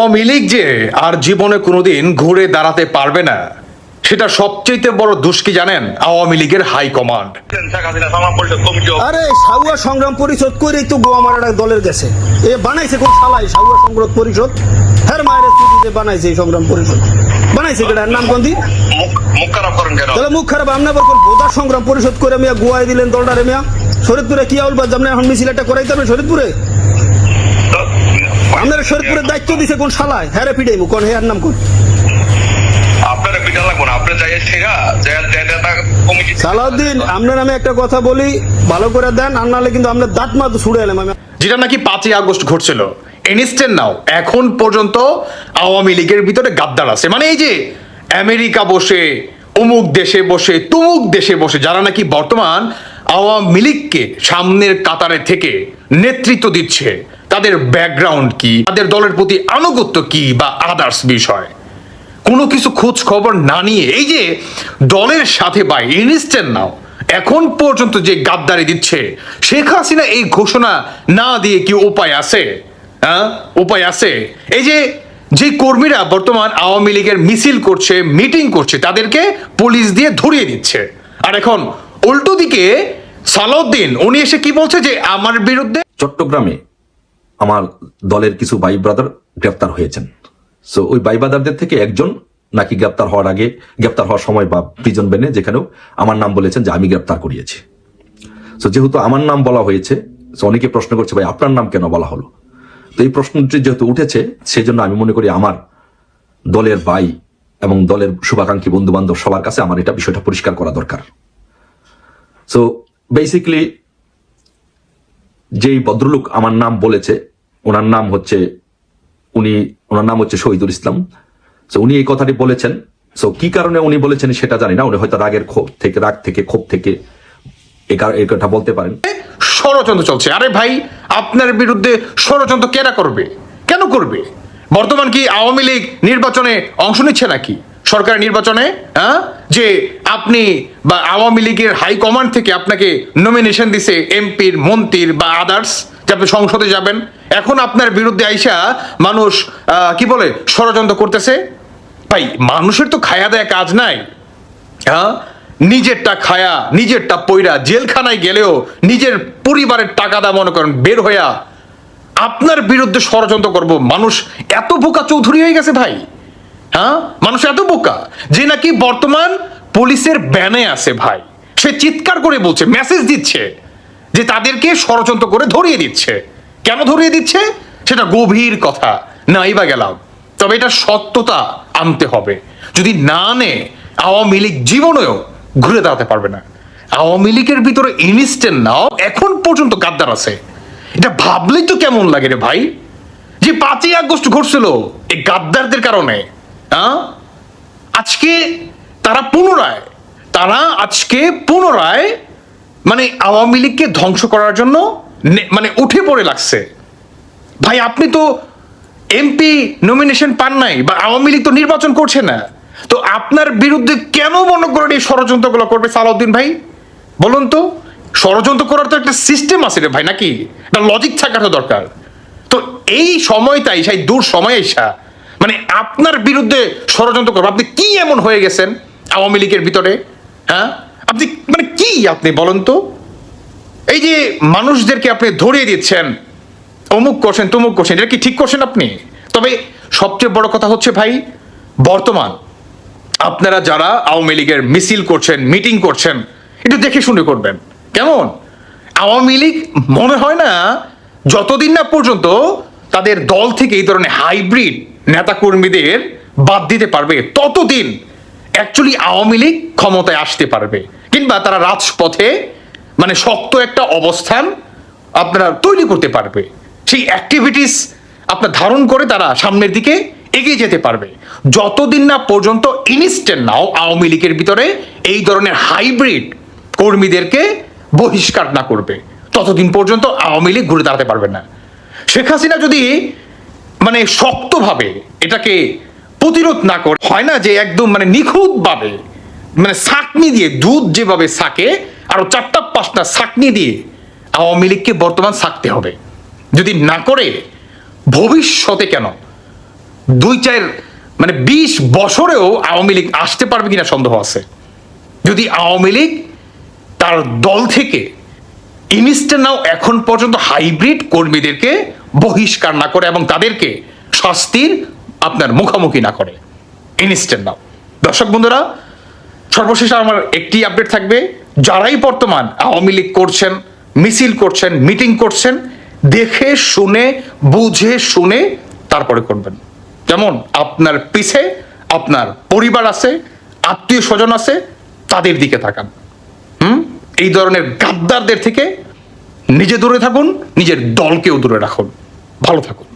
আওয়ামী লীগ যে আর জীবনে কোনোদিন ঘুরে দাঁড়াতে পারবে না, সেটা সবচেয়ে বড় দোষ কি জানেন? আওয়ামী লীগের হাইকমান্ড। আরে সাউয়া সংগ্রাম পরিষদ করেই তো গোয়ামারাটা দলের গেছে। এ বানাইছে কোন শালাই সাউয়া সংগ্রাম পরিষদ? হ্যাঁ মায়ের স্মৃতিতে বানাইছে এই সংগ্রাম পরিষদ। বানাইছে কেটার নাম কোন দি? মুখ খারাপ করেন কেন? তাহলে মুখ খারাপ আমনা বরকর বোদা সংগ্রাম পরিষদ করে মিয়া গোয়ায় দিলেন দলটারে মিয়া। শরীয়তপুরে কি আউল বাদ জামনে এখন মিছিল একটা করাইতে হবে শরীয়তপুরে? আপনার শরীয়তপুরের দায়িত্ব দিছে কোন শালাই? হ্যাঁ রে পিটাইমু কোন হেয়ার নাম কোন? আপনারা পিটা লাগবো না, আপনি যাই ছেড়া কমিটি। সালাউদ্দিন আপনার নামে একটা কথা বলি, ভালো করে দেন, আর নাহলে কিন্তু আপনার দাঁত মাত ছুড়ে এলাম আমি। যেটা নাকি 5ই আগস্ট ঘটছিল, ইনস্ট্যান্ট নাও এখন পর্যন্ত আওয়ামী লীগের ভিতরে গাদ্দার আছে। মানে এই যে আমেরিকা বসে, অমুক দেশে বসে, তুমুক দেশে বসে যারা নাকি বর্তমান আওয়ামী লীগকে সামনের কাতারে থেকে নেতৃত্ব দিচ্ছে, তাদের ব্যাকগ্রাউন্ড কি, তাদের দলের প্রতি আনুগত্য কি বা আদার্স বিষয় কোনো কিছু খোঁজ খবর না নিয়ে এই যে দলের সাথে বা ইনস্ট্যান্ট নাও এখন পর্যন্ত যে গাদ্দারি দিচ্ছে, শেখ হাসিনা এই ঘোষণা না দিয়ে কি উপায় আছে? হ্যাঁ, উপায় আছে? এই যে যে কর্মীরা বর্তমান আওয়ামী লীগের মিছিল করছে, মিটিং করছে, তাদেরকে পুলিশ দিয়ে ধরিয়ে দিচ্ছে। আর এখন উল্টো দিকে সালাউদ্দিন উনি এসে কি বলছে যে আমার বিরুদ্ধে চট্টগ্রামে আমার দলের কিছু ভাই ব্রাদার গ্রেপ্তার হয়েছেন। সো ওই ভাই ব্রাদারদের থেকে একজন নাকি গ্রেপ্তার হওয়ার সময় বা প্রিজন বেনে যেখানেও আমার নাম বলেছেন যে আমি গ্রেপ্তার করিয়েছি। সো যেহেতু আমার নাম বলা হয়েছে, অনেকে প্রশ্ন করছে ভাই আপনার নাম কেন বলা হলো? তো এই প্রশ্নটি যেহেতু উঠেছে, সেই জন্য আমি মনে করি আমার দলের ভাই এবং দলের শুভাকাঙ্ক্ষী বন্ধু বান্ধব সবার কাছে আমার এটা বিষয়টা পরিষ্কার করা দরকার। সো বেসিক্যালি যেই ভদ্রলোক আমার নাম বলেছে, ওনার নাম হচ্ছে শহীদুল ইসলাম। সো উনি এই কথাটি বলেছেন। সো কি কারণে উনি বলেছেন সেটা জানি না, উনি হয়তো রাগ থেকে ক্ষোভ থেকে এই কথা বলতে পারেন। ষড়যন্ত্র চলছে। আরে ভাই, আপনার বিরুদ্ধে ষড়যন্ত্র কেন করবে? বর্তমান কি আওয়ামী লীগ নির্বাচনে অংশ নিচ্ছে নাকি? সরকারের নির্বাচনে? হ্যাঁ, যে আপনি বা আওয়ামী লীগের হাইকমান্ড থেকে আপনাকে নমিনেশন দিছে এমপির, মন্ত্রীর বা আদার্স, যে আপনি সংসদে যাবেন। এখন আপনার বিরুদ্ধে আইসা মানুষ কি বলে ষড়যন্ত্র করতেছে। ভাই, মানুষের তো খায়া দেয়া কাজ নাই। হ্যাঁ, নিজেরটা খায়া নিজেরটা পইরা জেলখানায় গেলেও নিজের পরিবারের টাকা দা মনে করেন বের হইয়া আপনার বিরুদ্ধে ষড়যন্ত্র করব। মানুষ এত বোকা চৌধুরী হয়ে গেছে ভাই। হ্যাঁ, মানুষ এত বোকা যে নাকি বর্তমান পুলিশের ব্যানে আছে ভাই। সে চিৎকার করে বলছে, মেসেজ দিচ্ছে যে তাদেরকে ষড়যন্ত্র করে ধরিয়ে দিচ্ছে। কেন ধরিয়ে দিচ্ছে সেটা গভীর কথা, নাই বা গেলাম। তবে এটা সত্যতা আনতে হবে। যদি না আনে আওয়ামী লীগ জীবনেও ঘুরে দাঁড়াতে পারবে না। আওয়ামী লীগের ভিতরে ইনস্ট্যান্ট নাও এখন পর্যন্ত গাদ্দার আছে। এটা ভাবলেই তো কেমন লাগে রে ভাই, যে 5ই আগস্ট ঘটছিল এই গাদ্দারদের কারণে। আজকে তারা পুনরায় মানে আওয়ামী লীগকে ধ্বংস করার জন্য মানে উঠে পড়ে লাগছে। ভাই, আপনি তো এমপি নমিনেশন পান নাই, বা আওয়ামী লীগ তো নির্বাচন করছে না, তো আপনার বিরুদ্ধে কেন মনে করেন এই ষড়যন্ত্রগুলো করবে সালাউদ্দিন ভাই? বলুন তো, ষড়যন্ত্র করার তো একটা সিস্টেম আছে রে ভাই, নাকি? একটা লজিক থাকার তো দরকার। তো এই সময়টাই সেই দূর সময় এসা মানে আপনার বিরুদ্ধে ষড়যন্ত্র করবে। আপনি কি এমন হয়ে গেছেন আওয়ামী লীগের ভিতরে? হ্যাঁ, আপনি মানে কি আপনি বলেন তো? এই যে মানুষদেরকে আপনি ধরিয়ে দিচ্ছেন, অমুক করছেন তমুক করছেন, এটা কি ঠিক করছেন আপনি? তবে সবচেয়ে বড় কথা হচ্ছে ভাই, বর্তমান আপনারা যারা আওয়ামী লীগের মিছিল করছেন, মিটিং করছেন, একটু দেখে শুনে করবেন। কেমন? আওয়ামী লীগ মনে হয় না যতদিন না পর্যন্ত তাদের দল থেকে এই ধরনের হাইব্রিড নেতাকর্মীদের বাদ দিতে পারবে, ততদিন অ্যাকচুয়ালি আওয়ামী লীগ ক্ষমতায় আসতে পারবে, কিংবা তারা রাজপথে মানে শক্ত একটা অবস্থান আপনারা তৈরি করতে পারবে। সেই অ্যাক্টিভিটিস আপনার ধারণ করে তারা সামনের দিকে এগিয়ে যেতে পারবে। যতদিন না পর্যন্ত ইনস্ট্যান্ট নাও আওয়ামী লীগের ভিতরে এই ধরনের হাইব্রিড কর্মীদেরকে বহিষ্কার না করবে, ততদিন পর্যন্ত আওয়ামী লীগ ঘুরে দাঁড়াতে পারবে না। শেখ হাসিনা যদি মানে শক্তভাবে এটাকে প্রতিরোধ না করে, হয় না যে একদম মানে নিখুঁতভাবে মানে ছাঁকনি দিয়ে দুধ যেভাবে ছাঁকে, আরো 4টা-5টা ছাঁকনি দিয়ে আওয়ামী লীগকে বর্তমান ছাঁকতে হবে। যদি না করে ভবিষ্যতে কেন 20 বছরেও আওয়ামী লীগ আসতে পারবে কিনা সন্দেহ আছে। যদি আওয়ামী লীগ তার দল থেকে ইনস্ট্যান্ট নাও এখন পর্যন্ত হাইব্রিড কর্মীদেরকে বহিষ্কার না করে এবং তাদেরকে শাস্তির আপনার মুখোমুখি না করে ইনস্ট্যান্ট নাও। দর্শক বন্ধুরা, সর্বশেষ আমার একটি আপডেট থাকবে, যারাই বর্তমান আওয়ামী লীগ করছেন, মিছিল করছেন, মিটিং করছেন, দেখে শুনে বুঝে শুনে তারপরে করবেন। যেমন আপনার পিছে আপনার পরিবার আছে, আত্মীয় স্বজন আছে, তাদের দিকে তাকান। এই ধরনের গাদ্দারদের থেকে নিজে দূরে থাকুন, নিজের দলকেও দূরে রাখুন। ভালো থাকুন।